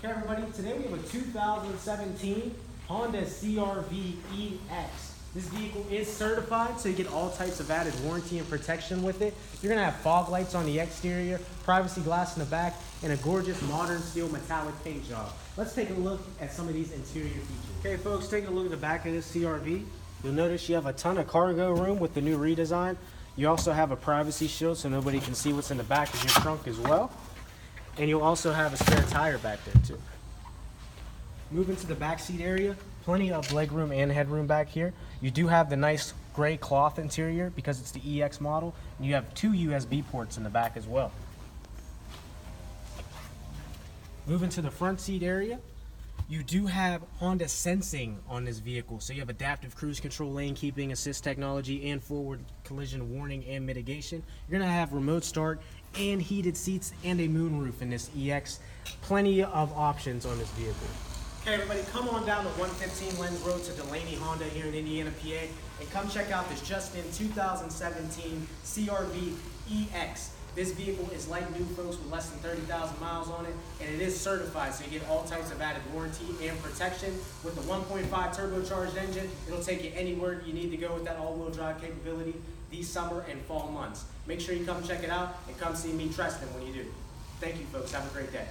Okay, everybody, today we have a 2017 Honda CR-V EX. This vehicle is certified, so you get all types of added warranty and protection with it. You're gonna have fog lights on the exterior, privacy glass in the back, and a gorgeous modern steel metallic paint job. Let's take a look at some of these interior features. Okay, folks, taking a look at the back of this CR-V. You'll notice you have a ton of cargo room with the new redesign. You also have a privacy shield so nobody can see what's in the back of your trunk as well. And you'll also have a spare tire back there too. Moving to the back seat area, plenty of legroom and headroom back here. You do have the nice gray cloth interior because it's the EX model, and you have 2 USB ports in the back as well. Moving to the front seat area, you do have Honda sensing on this vehicle. So you have adaptive cruise control, lane keeping assist technology, and forward collision warning and mitigation. You're gonna have remote start and heated seats and a moonroof in this EX. Plenty of options on this vehicle. Okay, everybody, come on down to 115 Lenz Road to Delaney Honda here in Indiana, PA, and come check out this just-in 2017 CR-V EX. This vehicle is like new, folks, with less than 30,000 miles on it, and it is certified, so you get all types of added warranty and protection. With the 1.5 turbocharged engine, it'll take you anywhere you need to go with that all-wheel drive capability these summer and fall months. Make sure you come check it out and come see me, Tristan, when you do. Thank you, folks. Have a great day.